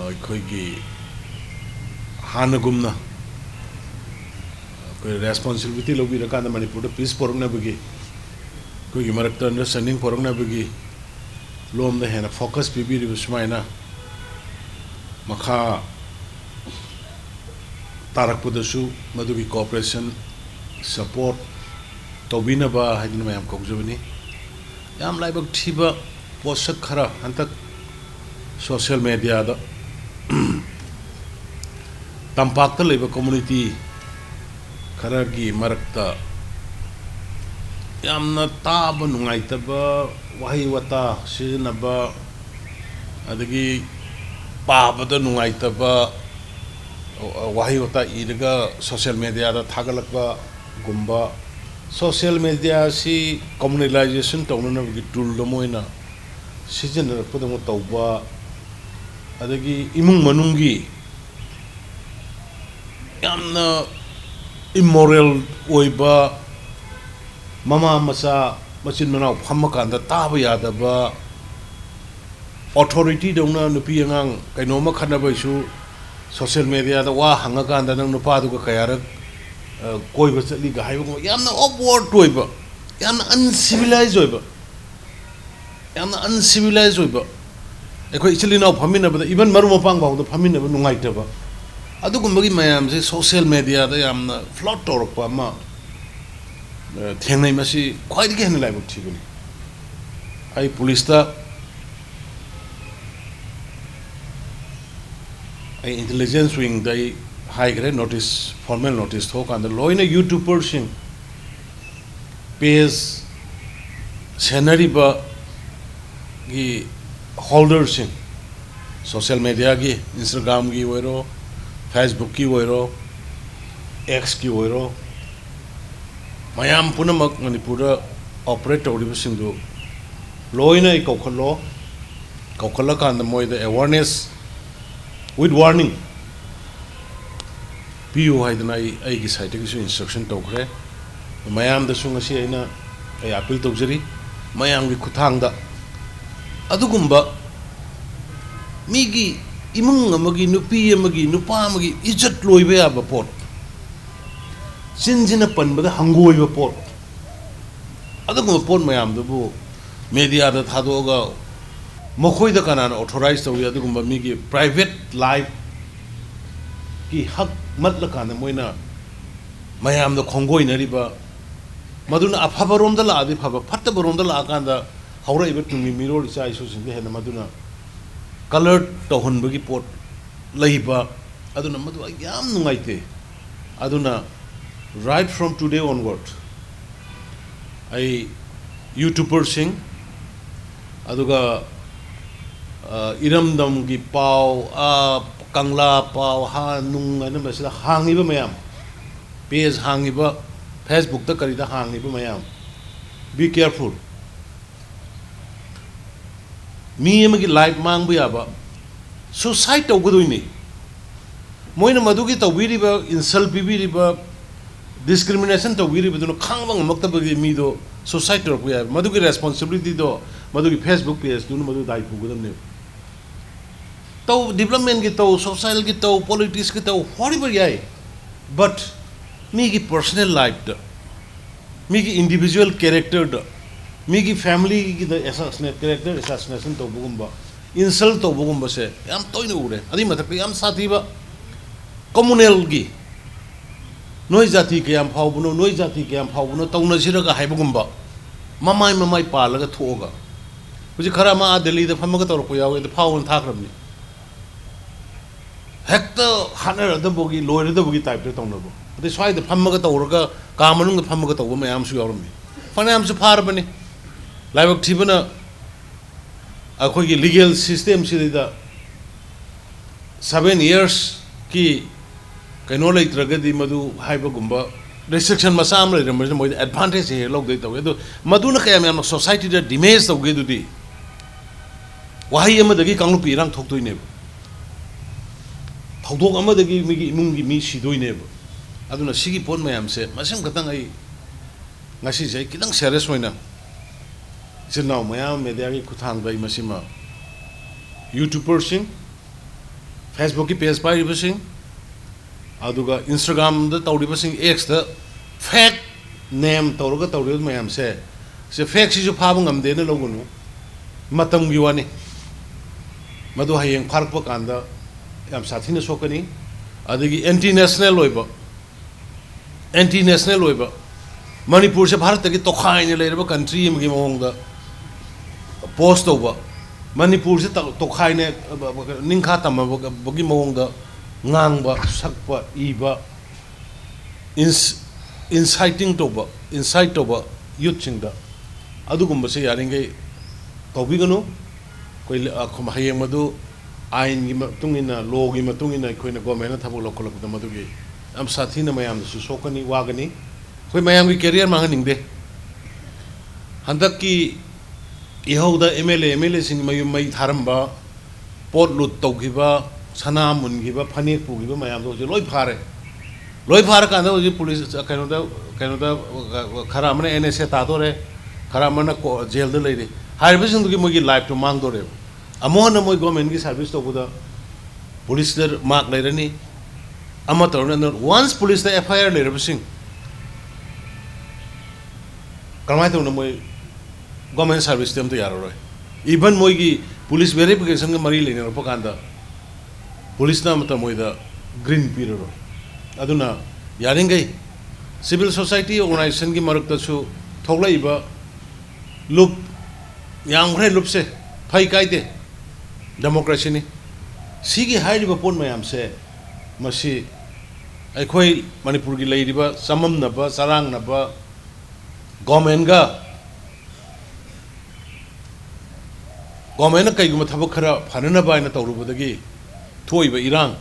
ꯑꯩꯈꯣꯏꯒꯤ ꯍꯥꯟꯅꯒꯨꯝꯅ ꯑꯩꯈꯣꯏ ꯔꯦꯁꯄꯣꯟꯁꯤꯕꯤꯂꯤꯇꯤ ꯂꯧꯕꯤꯔꯀꯥꯟꯗ ꯃꯅꯤꯄꯨꯔꯗ ꯄꯤꯁ ꯄꯨꯔꯛꯅꯕꯒꯤ ꯑꯩꯈꯣꯏꯒꯤ ꯃꯔꯛꯇ ꯑꯟꯗꯔꯁꯇꯦꯟꯗꯤꯡ ꯄꯨꯔꯛꯅꯕꯒꯤ ꯂꯣꯝꯗ ꯍꯦꯟꯅ ꯐꯣꯀꯁ ꯄꯤꯕꯤꯔꯤꯕ ꯁꯨꯃꯥꯏꯅ ꯃꯈꯥ ꯇꯥꯔꯛꯄꯗꯁꯨ ꯃꯗꯨꯒꯤ ꯀooperation support ꯇꯧꯕꯤꯅꯕ ꯍꯥꯏꯗꯨꯅ ꯃꯌꯥꯝ ꯀꯧꯖꯕꯅꯤ ꯌꯥꯝ ꯂꯥꯏꯕꯛ ꯊꯤꯕ ꯄꯣꯠꯁꯛ ꯈꯔ ꯍꯟꯇꯛ ꯁꯣꯁꯤꯌꯦꯜ ꯃꯦꯗꯤꯌꯥꯗ ꯇꯝꯄꯥꯛꯇ ꯂꯩꯕ ꯀꯝꯃꯨꯅꯤꯇꯤ ꯈꯔꯒꯤ ꯃꯔꯛꯇ ꯌꯥꯝꯅ ꯇꯥꯕ ꯅꯨꯡꯉꯥꯏꯇꯕ ꯋꯥꯍꯩ ꯋꯥꯇꯥ ꯁꯤꯖꯤꯟꯅꯕ ꯑꯗꯒꯤ ꯄꯥꯕꯗ ꯅꯨꯡꯉꯥꯏꯇꯕ ꯋꯥꯍꯩ ꯋꯥꯇꯥ ꯏꯔꯒ ꯁꯣꯁꯤꯌꯦꯜ ꯃꯦꯗꯤꯌꯥꯗ ꯊꯥꯒꯠꯂꯛꯄꯒꯨꯝꯕ ꯁꯣꯁꯤꯌꯦꯜ ꯃꯦꯗꯤꯌꯥꯁꯤ ꯀꯝꯃꯨꯅꯦꯂꯥꯏꯖꯦꯁꯟ ꯇꯧꯅꯅꯕꯒꯤ ꯇꯨꯜ ꯑꯃ ꯑꯣꯏꯅ ꯁꯤꯖꯤꯟꯅꯔꯛꯄꯗꯧꯅ ꯇꯧꯕ ꯑꯗꯒꯤ ꯏꯃꯨꯡ ꯃꯅꯨꯡꯒꯤ ꯌꯥꯝꯅ immoral ꯑꯣꯏꯕ ꯃꯃꯥ ꯃꯆꯥ ꯃꯆꯤꯟ ꯃꯅꯥꯎ ꯐꯝꯃꯀꯥꯟꯗ ꯇꯥꯕ ꯌꯥꯗꯕ ꯑꯣꯊꯣꯔꯤꯇꯤꯗꯧꯅ ꯅꯨꯄꯤ ꯑꯉꯥꯡ ꯀꯩꯅꯣꯝꯃ ꯈꯠꯅꯕꯩꯁꯨ ꯁꯣꯁꯤꯌꯦꯜ ꯃꯦꯗꯤꯌꯥꯗ ꯋꯥ ꯍꯪꯉꯀꯥꯟꯗ ꯅꯪ ꯅꯨꯄꯥꯗꯨꯒ ꯀꯌꯥꯔꯛ ꯀꯣꯏꯕ ꯆꯠꯂꯤꯒ ꯍꯥꯏꯕꯒꯨꯝꯕ ꯌꯥꯝꯅ ꯑꯣꯞꯋꯥꯔꯗ ꯑꯣꯏꯕ ꯌꯥꯝꯅ ꯑꯟꯁꯤꯚꯤꯂꯥꯏꯖ ꯑꯣꯏꯕ ꯌꯥꯝꯅ ꯑꯟꯁꯤꯚꯤꯂꯥꯏꯖ ꯑꯣꯏꯕ ꯑꯩꯈꯣꯏ ꯏꯆꯤꯜ ꯏꯅꯥꯎ ꯐꯝꯃꯤꯟꯅꯕꯗ ꯏꯚꯟ ꯃꯔꯨꯞ ꯃꯄꯥꯡ ꯐꯥꯎꯗ ꯐꯝꯃꯤꯟꯅꯕ ꯅꯨꯡꯉꯥꯏꯇꯕ ꯑꯗꯨꯒꯨꯝꯕꯒꯤ ꯃꯌꯥꯝꯁꯦ ꯁꯣꯁꯤꯌꯦꯜ ꯃꯦꯗꯤꯌꯥꯗ ꯌꯥꯝꯅ ꯐ꯭ꯂꯣꯠ ꯇꯧꯔꯛꯄ ꯑꯃ ꯊꯦꯡꯅꯩ ꯃꯁꯤ ꯈ꯭ꯋꯥꯏꯗꯒꯤ ꯍꯦꯟꯅ ꯂꯥꯏꯕꯛ ꯊꯤꯕꯅꯤ ꯑꯩ ꯄꯨꯂꯤꯁꯇ ꯑꯩ ꯏꯟꯇꯦꯂꯤꯖꯦꯟꯁ ꯋꯤꯡꯗ ꯑꯩ ꯍꯥꯏꯈ꯭ꯔꯦ ꯅꯣꯇꯤꯁ ꯐꯣꯔꯃꯦꯜ ꯅꯣꯇꯤꯁ ꯊꯣꯛꯀꯥꯟꯗ ꯂꯣꯏꯅ ꯌꯨꯇ꯭ꯌꯨꯕꯔꯁꯤꯡ ꯄꯦꯖ ꯁꯦꯟꯅꯔꯤꯕꯒꯤ ꯍꯣꯜꯗꯔꯁꯤꯡ ꯁꯣꯁꯤꯌꯦꯜ ꯃꯦꯗꯤꯌꯥꯒꯤ ꯏꯟꯁꯇꯥꯒ꯭ꯔꯥꯝꯒꯤ ꯑꯣꯏꯔꯣ ꯐꯦꯁꯕꯨꯛꯀꯤ ꯑꯣꯏꯔꯣ ꯑꯦꯛꯁꯀꯤ ꯑꯣꯏꯔꯣ ꯃꯌꯥꯝ ꯄꯨꯝꯅꯃꯛ ꯃꯅꯤꯄꯨꯔꯗ ꯑꯣꯄꯔꯦꯠ ꯇꯧꯔꯤꯕꯁꯤꯡꯗꯨ ꯂꯣꯏꯅ ꯑꯩ ꯀꯧꯈꯠꯂꯀꯥꯟꯗ ꯃꯣꯏꯗ awareness with warning piyu haidana aigi side gi su instruction tawkhre mayam da su ngasi aina ai appeal tawjari mayam gi khuthangda adugumba migi imung amagi nupi amagi nupa amagi ijat loiba yaba pot sinjina panbada hangoiba pot adugumba pot mayam dubu media da thadoga मखोई द कनान authorise तौई अदुगुम्बा मिगी private life की हक मतल कान मोइना मयाम द खोंगोई नरिबा मदुना अफबरोम द लादि फब फत्तबरोम द ला कान द हौरइबा तुंगि मिरोल इचा इसु सिंदे हेन मदुना कलर तोहनबगी पोट लइबा अदुना मदु याम नुंगाइते अदुना right from today onward I YouTuber सिंग अदुगा इरमदम की पाव कंगला पाव हा नुंग अन मसिदा हांगिबा मयाम पेज हांगिबा फेसबुक ता करिदा हांगिबा मयाम बी केयरफुल मी अमगी लाइफ मांगबा याबा सुसाइड तौगदोइनी मोइना मदुगी तौबिरिबा इंसल्ट बिबिरिबा डिस्क्रिमिनेशन तौबिरिबा दुनो खांगबा ngमक्तबगी मीदो सुसाइड तौरपा याबा मदुगी रेस्पॉन्सिबिलिटी दो मदुगी फेसबुक पेज दुनो मदु दाइ पुगदमने तो डेवलपमेंट की तो सोशल की तो पॉलिटिक्स की तो व्हाटएवर याय बट मी की पर्सनल लाइफ द मी की इंडिविजुअल कैरेक्टर द मी की फैमिली की द असैसिनेट कैरेक्टर असैसिनेशन तो बुगुम्बा इंसल्ट तो बुगुम्बा से याम तोइनो उरे अदि मथक याम साथीबा कम्युनल की नोई जाति के याम फावबनो नोई जाति के याम फावबनो तौना सिरगा हाइबगुम्बा ममाई पालगा थोगा हुजि खरा मा दिल्ली द फमगा तौरको यावे द फावन थाखरबनी हेक्ट हानरदबोगी लोयरदबोगी टाइप द तौनबो अदि स्वाइद फमगा तौरगा कामनुंग फमगा तौबो मयाम सु यावरमी फनायाम सु फारबनी लाइबक थिबना अखोगी लीगल सिस्टम सिदा 7 years की कनो लेत्रगदी मदु हाइबगुम्बा restriction masam le remmer moy advantage he log dei tawge do maduna kayam yam society da damage tawge dudi wahi amadagi kanglu pirang thokdoi ne thawdok amadagi migi imung gi mi sidoi ne aduna sigi pon mayam se masam katang ai ngasi jai kitang serious hoina sinau mayam media gi kuthang bai masima youtuber sing Facebook की page पाइरिबसिंग अदुगा Instagram दा तौरिबसिंग X दा fake name तौरगा तौरिब मयाम से fake सिजु फाब ngamde na logunu matam gi wani madu hayeng pharpa kanda yam sathina sokani adagi anti national loiba Manipur se Bharat ki tokhai ne leiraba country gi mongda post over Manipur se tokhai ne ningkha tam gi mongda ngangba sakpa iba inciting toba youth chingda adugumba se yaringai tawbiganu koi khom hayeng madu ain gi matungina law gi matungina koina government thabuk lokolak da madu gi am sathina mayam su sokani wagani koi mayam gi career manganingde handak ki ihauda MLA sing mayum mai tharamba pot lut tawgiba sana mungiba phanek pugiba mayam do loi phare kanda hoji police kainoda khara amne NSA ta do re khara amna jail da leire haibe sing gi mogi life to mang do re amona moi government gi service to buda police der mark leirani ama torna once police the FIR leire sing kamai to moi government service tem to yaro even moi gi police verification ga mari lene ro kanda police na mata moi da green period aduna yaringai civil society organization gi marak ta su thoglai ba loop yang hre loop se phai kai de democracy ni sigi hai riba pon mayam se masi aikhoi Manipur gi lei riba samam na ba sarang na ba government kai guma thabak khara phanana ba na tawru badagi thoi ba irang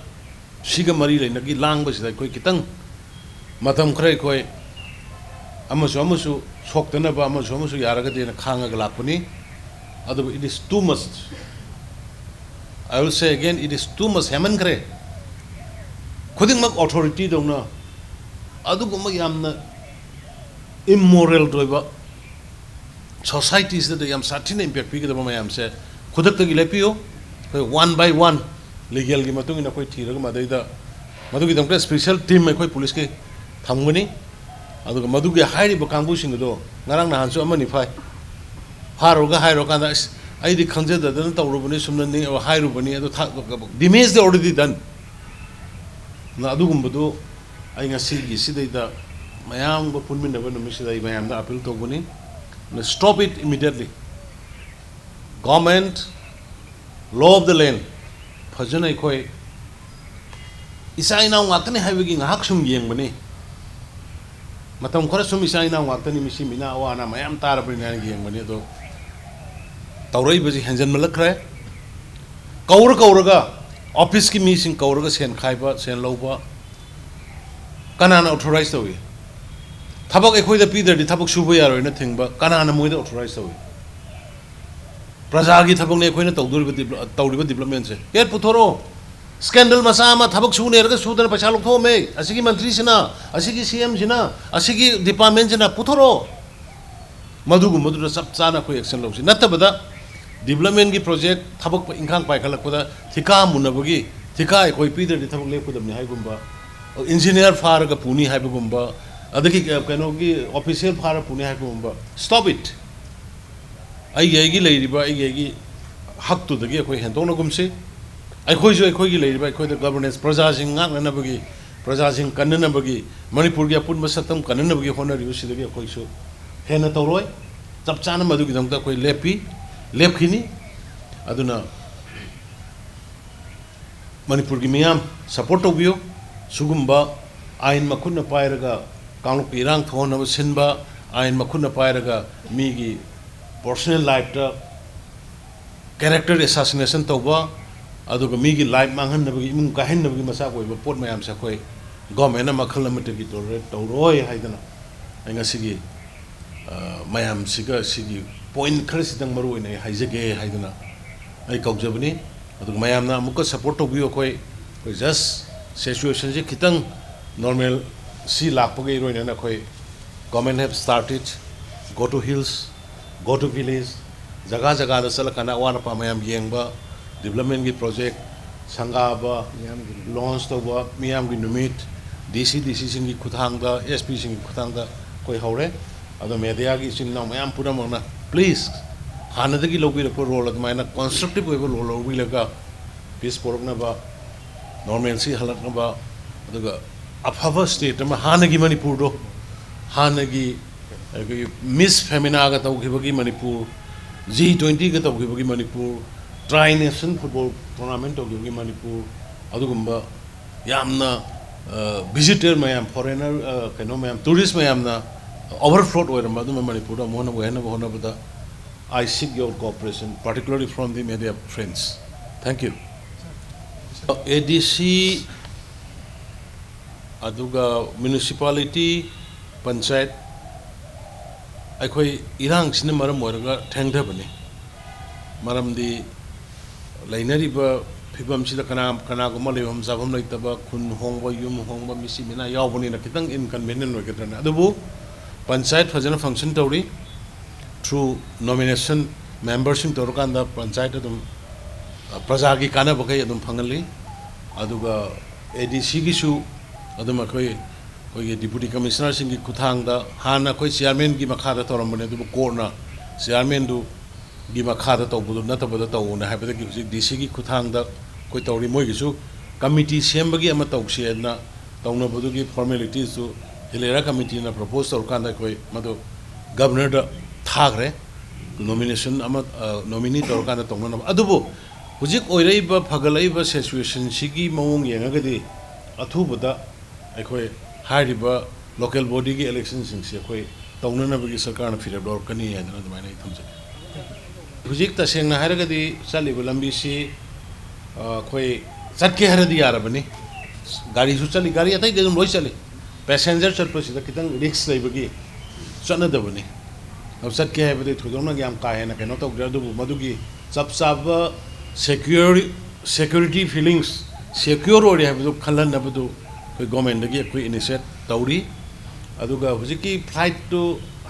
siga mari le nagi lang ba sida koi kitang matam khrai koi amasu soktana ba amasu yaraga de na khanga ga lakpani adu it is too much. I will say again, it is too much haman kare khuding mak authority dongna adu guma yamna immoral doiba societies that yam satin impact pi ga ma yam se khudak tagi lepio one by one legal gi matung ina koi thiraga madaida madu gi dongka special team mai koi police ke thamgani adu ga madu gi hairi ba kangbu sing do ngarang na hansu amani phai haroga hairo kanda I di khangja da dan tawrubani sumna ni hairu bani adu damage they already done na adu gumbadu ai ngasi gi sidai da mayam ba punmin na banu misidai mayam da appeal to bani stop it immediately. Government law of the land phajana koi isai na ngakani haibigi ngahak sum yeng bani matam khara sum isai na ngakani misi mina awana mayam tar bani na yeng bani do taurai baji hanjan malakra kauraga office ki meeting kauraga sen khaiba sen loba kanana authorize tawi thabak ekhoi da pider di thabak suba yaroi na thingba kanana moi da authorize tawi praja gi thabak ne ekhoi na tawriba development se yer puthoro scandal masama thabak su ne raga sudan paisa lok thome asigi mantri sina asigi CM sina asigi department sina puthoro madu da sab chana koi action lok si natabada development ki project thabak ingkhang pai khalak pada thika munabagi thika koi pider di thabak le pudam ni hai gumba engineer far ga puni hai gumba adaki kano gi official far puni hai gumba stop it ai gi lei riba ai gi hak tu dagi koi hendong na gumse ai khoi gi lei riba koi da governance praja sing ngak na bagi praja sing kanna bagi Manipur gi apun masatam kanna bagi hona ri usi dagi koi su hena tawroi chap chana madu gi dang ta koi lepkhini aduna Manipur gi miyam support obio sugumba ain makhunna pairaga kangluk irang thona sinba ain makhunna pairaga mi gi personal life ta character assassination tawba aduga mi gi life manghan na bagi imung kahen na bagi masa koi pot mayam sa koi government na makhal na mate gi tawroi haidana ainga sigi mayam siga sigi point khar sidang maru ina haijage haidana ai kaujabani aduga mayam na amuka support obio koi just situation je kitang normal si lakpage roina na koi government have started go to hills go to village jaga da salakana wana pa mayam yengba development gi project संगाबा launch तौबा मियाम की नुमित DC सिंगी खुथांगदा SP सिंगी खुथांगदा कोई हौरे अदो media की चिन्ना मैम पूरा मना प्लीज हानदगी लोबिरप रोल अदमायना कंस्ट्रक्टिव ओइबा रोल लौबिलगा पीस पोरकनबा नॉर्मलसी हलकनबा अदुगा अफबा स्टेट अमा हानगी मणिपुर दो हानगी मिस फेमिना का तौखिबगी मणिपुर G20 का तौखिबगी Manipur tri nation football tournament तौखिबगी मणिपुर अदुगुंबा यामना विजिटर मैम फॉरेनर कनो मैम टूरिस्ट मैमना ओवरफ्लोड ओइरम अदुम मणिपुर मोहन वहन होनबदा I seek your cooperation, particularly from the media friends. Thank you. ADC, aduga municipality, panchayat, akhoi irang sine maram oiraga thengda bani. Maram di lainari ba phibam sida kana guma lebam sabam laitaba khun hongba yum hongba misi mina yawbani na kitang inconvenient oigadrana. Adubu panchayat fajana function tawri through nomination membership torkanda panchayat adum praja gi kana bakai adum phangali aduga ADC gi su adum akoi deputy commissioner sing gi kuthang da hana koi chairman gi makha da toram bane du corner chairman du gi makha da tawbu na tabada taw na habada gi DC gi kuthang da koi tawri moi gi su committee sembagi ama tawse na tawna bodu gi formalities su hilera committee na propose torkanda koi madu governor da थागरे nomination nominee तौरकान तौना अदुबो हुजिक ओइरैबा फगलैबा situation सिगी मवोंग येंगगदि अथुबदा अखोय हारिबा लोकल बॉडी की इलेक्शन सिंगसे अखोय तौननबगी सरकारना फिरब दौरकनी यादना दमाइना थुमजे हुजिक तसेंगना हारगदि चलिबा लंबीसी अखोय चटके हरदि यारबनी गाड़ी सु चली गाड़ी अतै गदम लोय चली पैसेंजर चलपसिदा कितंग रिस्क लैबगी चनदबनी अब सत्य है बदे थोदोना याम का है ना कनो तो ग्रदु मधुगी सब सिक्योरिटी फीलिंग्स सिक्योर हो रहा है बदु खलन न बदु कोई गवर्नमेंट दगी कोई इनिशिएट तौरी अदुगा हुजिकी फ्लाइट तो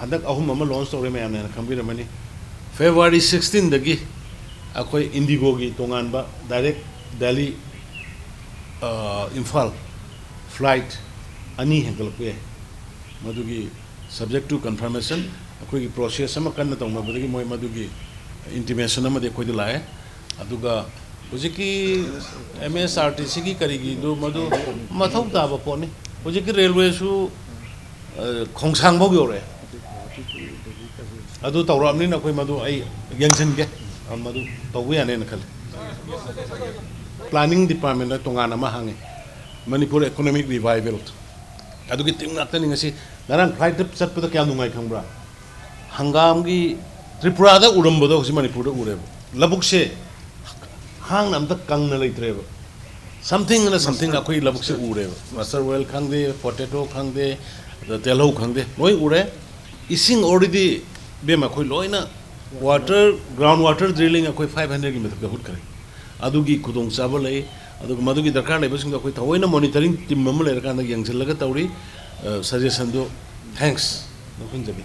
हदक अहुम अमा लॉन्च तौरे मैं यामने खंबिरमनी February 16 दगी अखोय इंडिगो की तोंगानबा डायरेक्ट दिल्ली इम्फाल फ्लाइट अनि हेंगलपे मधुगी सब्जेक्ट टू कंफर्मेशन अखोई प्रोसेस अमा कन्न तौनबदगी मोय मदुगी इंटिमेशन अमा दे खोइद लाए अदुगा हुजिकी MSRTC की करिगी दु मदु मथौ ताबा पोनी हुजिकी रेलवे सु खोंसांग बौ योरे अदु तौरामनि नखोय मदु आई यंगसन के मदु तौबु याने न खल प्लानिंग डिपार्टमेंट तोंगान अमा हांगे मणिपुर इकोनॉमिक रिवाइवल अदुगी टिम नातनि ngasi narang flight चटपदा क्या नुंगाय खंब्रा हंगाम की त्रिपुरा दा उरमबदो होसि मणिपुर दा उरेब लबुक से हांग नाम तक कंग न लेत्रेब समथिंग अखोई लबुक से उरेब मस्टर ऑयल खंगदे पोटैटो खंगदे तेलौ खंगदे लोय उरे इसिंग ऑलरेडी बेम अखोई लोयना वाटर ग्राउंड वाटर ड्रिलिंग अखोई 500 की मेथड हुट करे अदुगी खुदोंग चाबा लay अदुग मदुगी दरकार लेबसिंग अखोई थवैना मॉनिटरिंग टीम मम लेरकान यंगसिलगा तौरी सजेशन दो थैंक्स नखुंजबी